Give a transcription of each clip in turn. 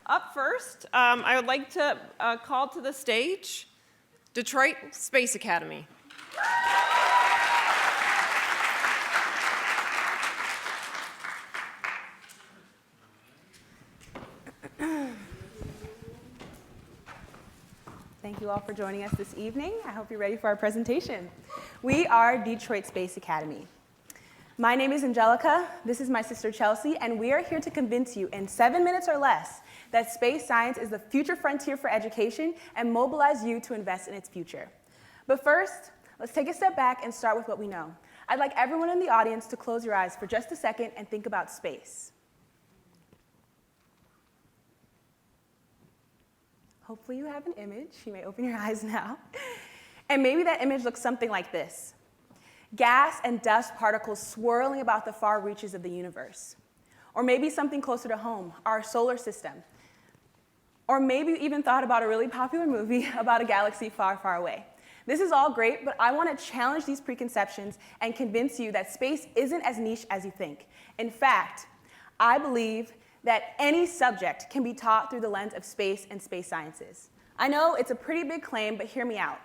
Up first, I would like to call to the stage Detroit Space Academy. Thank you all for joining us this evening. I hope you're ready for our presentation. We are Detroit Space Academy. My name is Angelica, this is my sister Chelsea, and we are here to convince you in 7 minutes or less that space science is the future frontier for education and mobilize you to invest in its future. But first, let's take a step back and start with what we know. I'd like everyone in the audience to close your eyes for just a second and think about space. Hopefully you have an image. You may open your eyes now. And maybe that image looks something like this. Gas and dust particles swirling about the far reaches of the universe. Or maybe something closer to home, our solar system. Or maybe you even thought about a really popular movie about a galaxy far, far away. This is all great, but I want to challenge these preconceptions and convince you that space isn't as niche as you think. In fact, I believe that any subject can be taught through the lens of space and space sciences. I know it's a pretty big claim, but hear me out.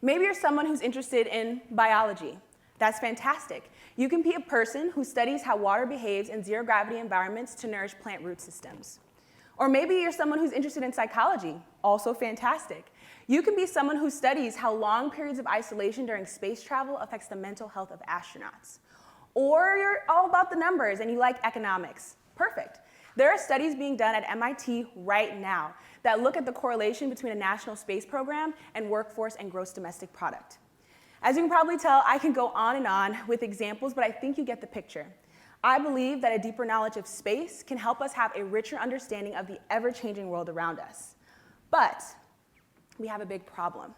Maybe you're someone who's interested in biology. That's fantastic. You can be a person who studies how water behaves in zero-gravity environments to nourish plant root systems. Or maybe you're someone who's interested in psychology. Also fantastic. You can be someone who studies how long periods of isolation during space travel affects the mental health of astronauts. Or you're all about the numbers and you like economics. Perfect. There are studies being done at MIT right now that look at the correlation between a national space program and workforce and gross domestic product. As you can probably tell, I can go on with examples, but I think you get the picture. I believe that a deeper knowledge of space can help us have a richer understanding of the ever-changing world around us. But we have a big problem.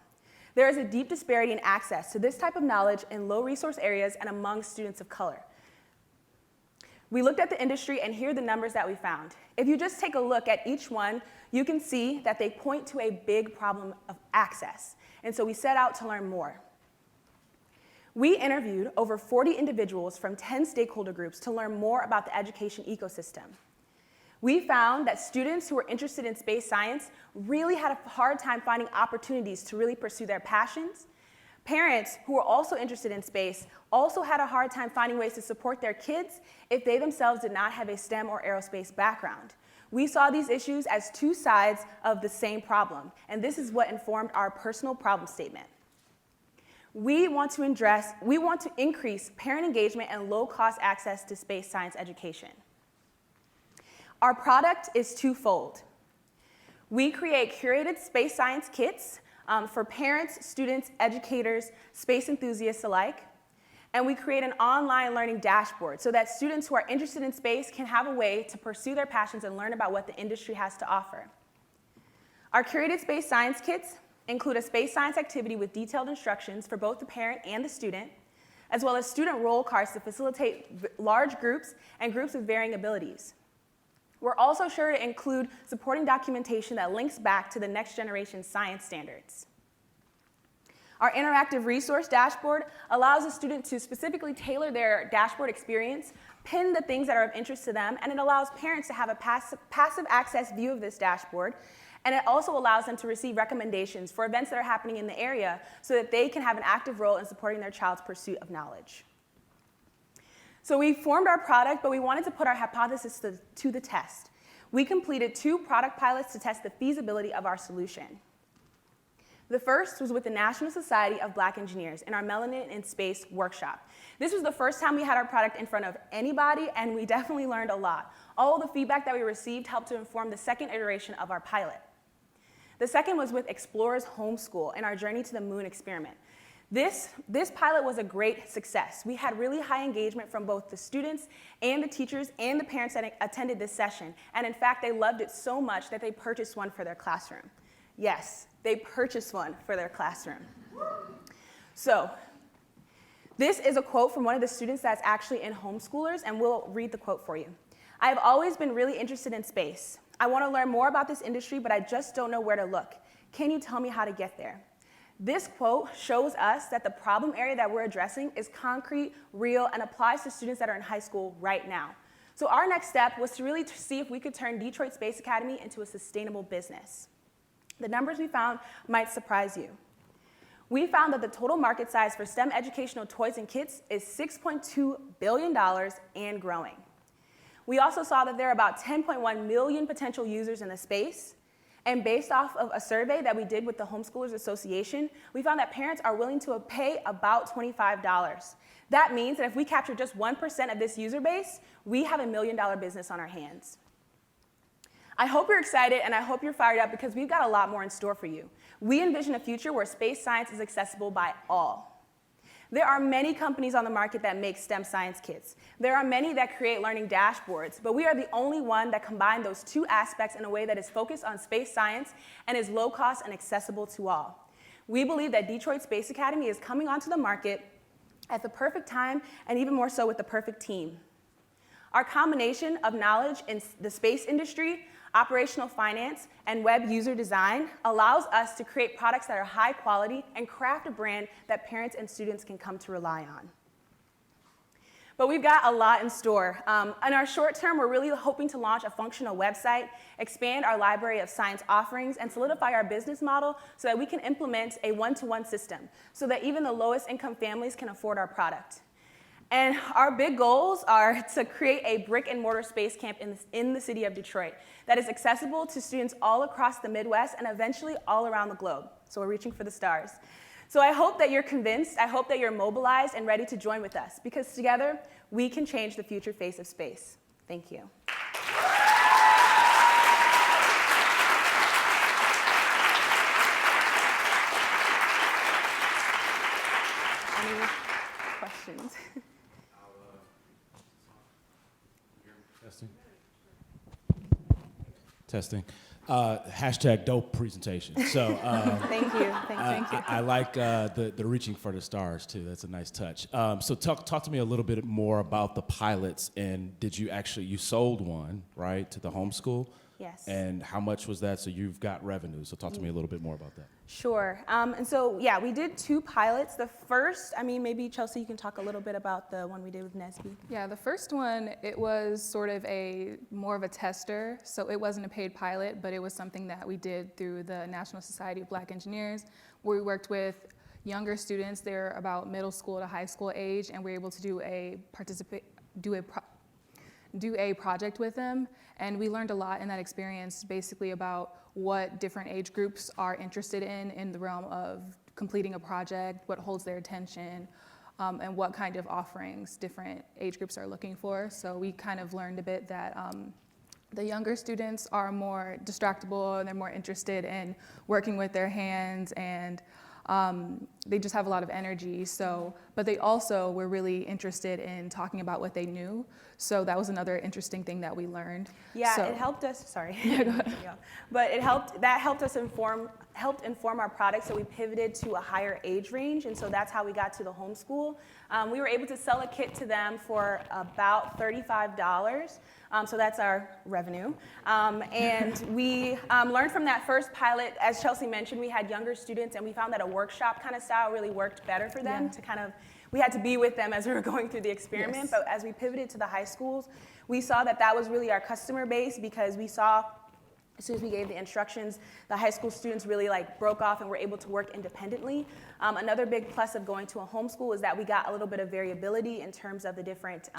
There is a deep disparity in access to this type of knowledge in low-resource areas and among students of color. We looked at the industry, and here are the numbers that we found. If you just take a look at each one, you can see that they point to a big problem of access. And so we set out to learn more. We interviewed over 40 individuals from 10 stakeholder groups to learn more about the education ecosystem. We found that students who were interested in space science really had a hard time finding opportunities to really pursue their passions. Parents who were also interested in space also had a hard time finding ways to support their kids if they themselves did not have a STEM or aerospace background. We saw these issues as two sides of the same problem, and this is what informed our personal problem statement. We want to increase parent engagement and low-cost access to space science education. Our product is twofold. We create curated space science kits for parents, students, educators, space enthusiasts alike. And we create an online learning dashboard so that students who are interested in space can have a way to pursue their passions and learn about what the industry has to offer. Our curated space science kits include a space science activity with detailed instructions for both the parent and the student, as well as student role cards to facilitate large groups and groups with varying abilities. We're also sure to include supporting documentation that links back to the next generation science standards. Our interactive resource dashboard allows a student to specifically tailor their dashboard experience, pin the things that are of interest to them, and it allows parents to have a passive access view of this dashboard, and it also allows them to receive recommendations for events that are happening in the area so that they can have an active role in supporting their child's pursuit of knowledge. So we formed our product, but we wanted to put our hypothesis to the test. We completed 2 product pilots to test the feasibility of our solution. The first was with the National Society of Black Engineers in our Melanin in Space workshop. This was the first time we had our product in front of anybody, and we definitely learned a lot. All of the feedback that we received helped to inform the second iteration of our pilot. The second was with Explorers Homeschool in our Journey to the Moon experiment. This pilot was a great success. We had really high engagement from both the students and the teachers and the parents that attended this session. And in fact, they loved it so much that they purchased one for their classroom. Yes, they purchased one for their classroom. So this is a quote from one of the students that's actually in Homeschoolers, and we'll read the quote for you. I have always been really interested in space. I want to learn more about this industry, but I just don't know where to look. Can you tell me how to get there? This quote shows us that the problem area that we're addressing is concrete, real, and applies to students that are in high school right now. So So our next step was to really see if we could turn Detroit Space Academy into a sustainable business. The numbers we found might surprise you. We found that the total market size for STEM educational toys and kits is $6.2 billion and growing. We also saw that there are about 10.1 million potential users in the space. And based off of a survey that we did with the Homeschoolers Association, we found that parents are willing to pay about $25. That means that if we capture just 1% of this user base, we have $1 million business on our hands. I hope you're excited and I hope you're fired up because we've got a lot more in store for you. We envision a future where space science is accessible by all. There are many companies on the market that make STEM science kits. There are many that create learning dashboards, but we are the only one that combine those two aspects in a way that is focused on space science and is low cost and accessible to all. We believe that Detroit Space Academy is coming onto the market at the perfect time and even more so with the perfect team. Our combination of knowledge in the space industry, operational finance, and web user design allows us to create products that are high quality and craft a brand that parents and students can come to rely on. But we've got a lot in store. In our short term, we're really hoping to launch a functional website, expand our library of science offerings, and solidify our business model so that we can implement a one-to-one system so that even the lowest income families can afford our product. And our big goals are to create a brick and mortar space camp in the city of Detroit that is accessible to students all across the Midwest and eventually all around the globe. So we're reaching for the stars. So I hope that you're convinced, I hope that you're mobilized and ready to join with us because together we can change the future face of space. Thank you. Any questions? Testing. Hashtag dope presentation. So Thank you. Thank you. I like the reaching for the stars too. That's a nice touch. So talk to me a little bit more about the pilots, and you sold one, right, to the homeschool? Yes. And how much was that? So you've got revenue. So talk to me a little bit more about that. Sure. And so, yeah, we did 2 pilots. The first, maybe Chelsea, you can talk a little bit about the one we did with Nesby. Yeah, the first one, it was sort of more of a tester. So it wasn't a paid pilot, but it was something that we did through the National Society of Black Engineers, where we worked with younger students. They're about middle school to high school age, and we're able to do a project with them, and we learned a lot in that experience, basically about what different age groups are interested in the realm of completing a project, what holds their attention, and what kind of offerings different age groups are looking for. So we kind of learned a bit that the younger students are more distractible and they're more interested in working with their hands, and they just have a lot of energy. But they also were really interested in talking about what they knew. So that was another interesting thing that we learned. Yeah, it helped us. Sorry. Yeah, go ahead. But helped us inform our product. So we pivoted to a higher age range, and so that's how we got to the homeschool. We were able to sell a kit to them for about $35. So that's our revenue. And we learned from that first pilot, as Chelsea mentioned, we had younger students, and we found that a workshop kind of style really worked better for them to kind of, we had to be with them as we were going through the experiment. Yes. But as we pivoted to the high schools, we saw that was really our customer base, because we saw, as soon as we gave the instructions, the high school students really broke off and were able to work independently. Another big plus of going to a homeschool is that we got a little bit of variability in terms of the different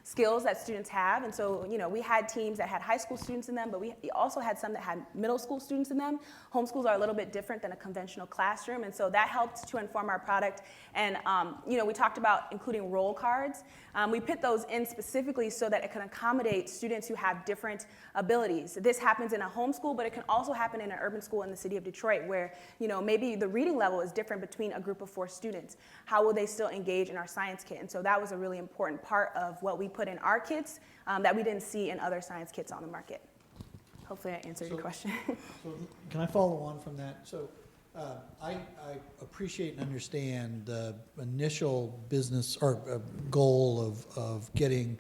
skills that students have. And so, we had teams that had high school students in them, but we also had some that had middle school students in them. Homeschools are a little bit different than a conventional classroom, and so that helped to inform our product. And, we talked about including roll cards. We put those in specifically so that it can accommodate students who have different abilities. This happens in a homeschool, but it can also happen in an urban school in the city of Detroit where, maybe the reading level is different between a group of 4 students. How will they still engage in our science kit? And so that was a really important part of what we put in our kits that we didn't see in other science kits on the market. Hopefully I answered your question. So can I follow on from that? So I appreciate and understand the initial business or goal of getting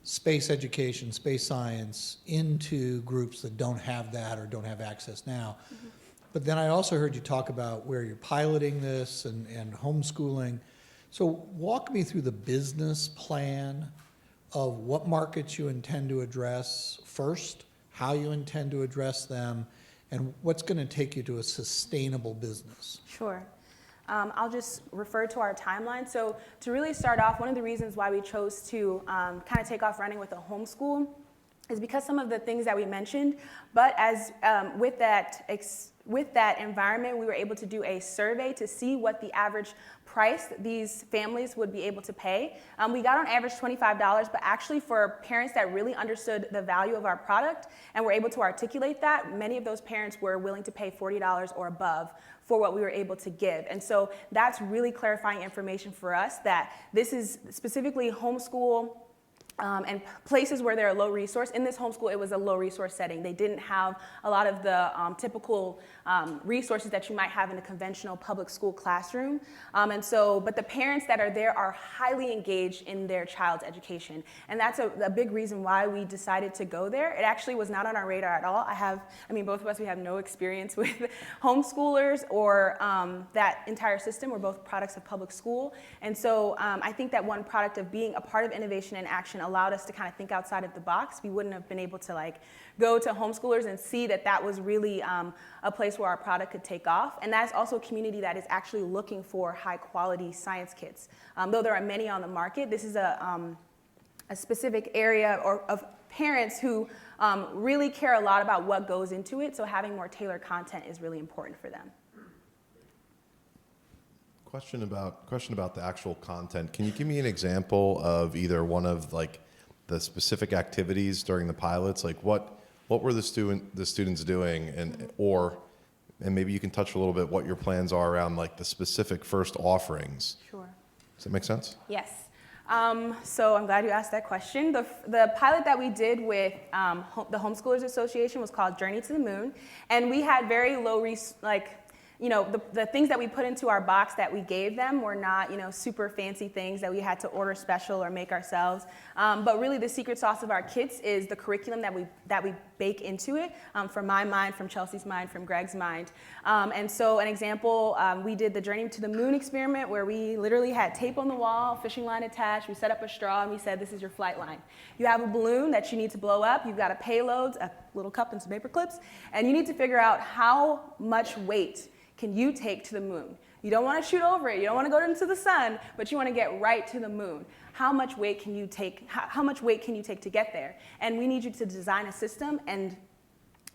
space education, space science into groups that don't have that or don't have access now. Mm-hmm. But then I also heard you talk about where you're piloting this and homeschooling. So walk me through the business plan of what markets you intend to address first, how you intend to address them, and what's going to take you to a sustainable business. Sure. I'll just refer to our timeline. So to really start off, one of the reasons why we chose to kind of take off running with a homeschool is because some of the things that we mentioned, but as with that environment, we were able to do a survey to see what the average price these families would be able to pay. We got on average $25, but actually for parents that really understood the value of our product and were able to articulate that, many of those parents were willing to pay $40 or above for what we were able to give. And so that's really clarifying information for us that this is specifically homeschool and places where there are low resource. In this homeschool, it was a low resource setting. They didn't have a lot of the typical resources that you might have in a conventional public school classroom. But the parents that are there are highly engaged in their child's education. And that's a big reason why we decided to go there. It actually was not on our radar at all. Both of us, we have no experience with homeschoolers or that entire system. We're both products of public school. And so I think that one product of being a part of Innovation in Action allowed us to kind of think outside of the box. We wouldn't have been able to go to homeschoolers and see that was really a place where our product could take off. And that's also a community that is actually looking for high quality science kits. Though there are many on the market, this is a specific area of parents who really care a lot about what goes into it. So having more tailored content is really important for them. Question about the actual content. Can you give me an example of either one of the specific activities during the pilots? What were the students doing, and maybe you can touch a little bit what your plans are around the specific first offerings. Sure. Does that make sense? Yes. So I'm glad you asked that question. The pilot that we did with the Homeschoolers Association was called Journey to the Moon, and we had very low the things that we put into our box that we gave them were not, super fancy things that we had to order special or make ourselves. But really the secret sauce of our kits is the curriculum that we bake into it, from my mind, from Chelsea's mind, from Greg's mind. And so an example, we did the Journey to the Moon experiment where we literally had tape on the wall, fishing line attached, we set up a straw, and we said, this is your flight line. You have a balloon that you need to blow up, you've got a payload, a little cup and some paper clips, and you need to figure out how much weight can you take to the moon. You don't want to shoot over it, you don't want to go into the sun, but you want to get right to the moon. How much weight can you take? How much weight can you take to get there? And we need you to design a system and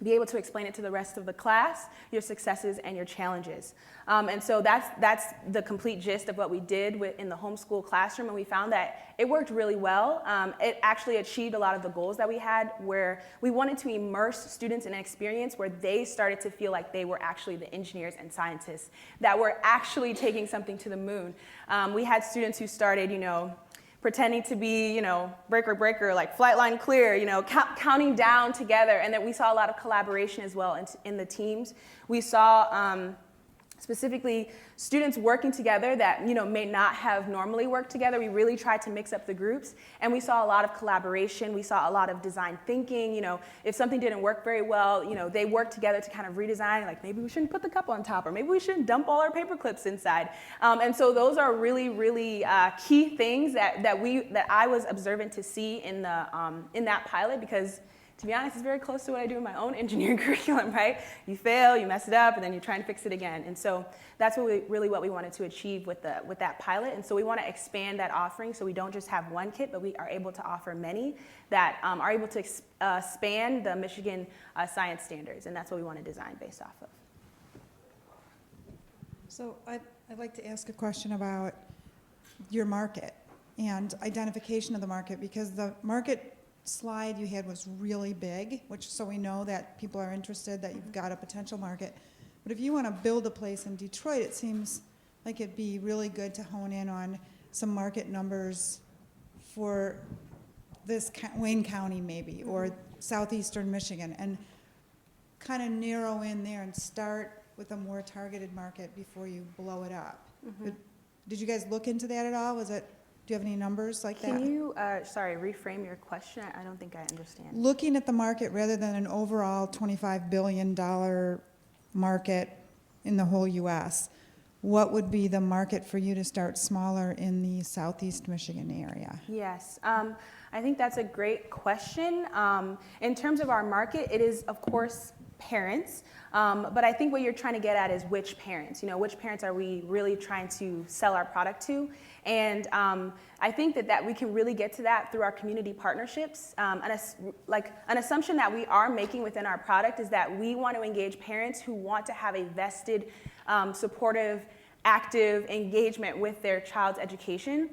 be able to explain it to the rest of the class, your successes and your challenges. And so that's the complete gist of what we did in the homeschool classroom, and we found that it worked really well. It actually achieved a lot of the goals that we had, where we wanted to immerse students in an experience where they started to feel like they were actually the engineers and scientists that were actually taking something to the moon. We had students who started, pretending to be, breaker, like flight line clear, counting down together. And that we saw a lot of collaboration as well in the teams. We saw specifically students working together that may not have normally worked together. We really tried to mix up the groups, and we saw a lot of collaboration. We saw a lot of design thinking. If something didn't work very well, they worked together to kind of redesign, like maybe we shouldn't put the cup on top, or maybe we shouldn't dump all our paper clips inside. And so those are really, really key things that I was observant to see in that pilot, because to be honest, it's very close to what I do in my own engineering curriculum, right? You fail, you mess it up, and then you try and fix it again. And so that's what we wanted to achieve with that pilot. And so we want to expand that offering so we don't just have one kit, but we are able to offer many that are able to span the Michigan science standards. And that's what we want to design based off of. So I'd like to ask a question about your market and identification of the market, because the market slide you had was really big, so we know that people are interested, that you've got a potential market. But if you want to build a place in Detroit, it seems like it'd be really good to hone in on some market numbers for this Wayne County maybe, or southeastern Michigan, and kind of narrow in there and start with a more targeted market before you blow it up. Mm-hmm. Did you guys look into that at all? Do you have any numbers like that? Can you, reframe your question? I don't think I understand. Looking at the market rather than an overall $25 billion market in the whole U.S., what would be the market for you to start smaller in the Southeast Michigan area? Yes, I think that's a great question. In terms of our market, it is, of course, parents, but I think what you're trying to get at is which parents. Which parents are we really trying to sell our product to? And I think that we can really get to that through our community partnerships. An assumption that we are making within our product is that we want to engage parents who want to have a vested, supportive, active engagement with their child's education.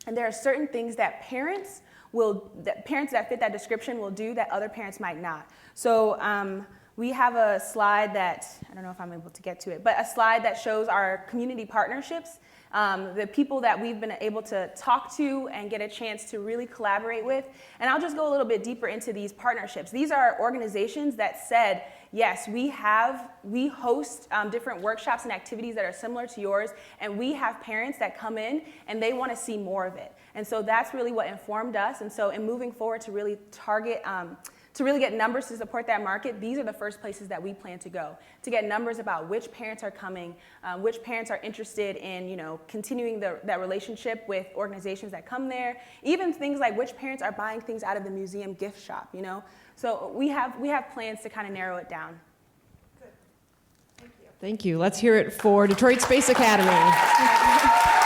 And there are certain things that parents that fit that description will do that other parents might not. So we have a slide that, I don't know if I'm able to get to it, but a slide that shows our community partnerships, the people that we've been able to talk to and get a chance to really collaborate with. And I'll just go a little bit deeper into these partnerships. These are organizations that said, yes, we host different workshops and activities that are similar to yours, and we have parents that come in and they want to see more of it. And so that's really what informed us. And so in moving forward to really target, to really get numbers to support that market, these are the first places that we plan to go, to get numbers about which parents are coming, which parents are interested in, continuing that relationship with organizations that come there, even things like which parents are buying things out of the museum gift shop, So we have plans to kind of narrow it down. Thank you. Let's hear it for Detroit Space Academy.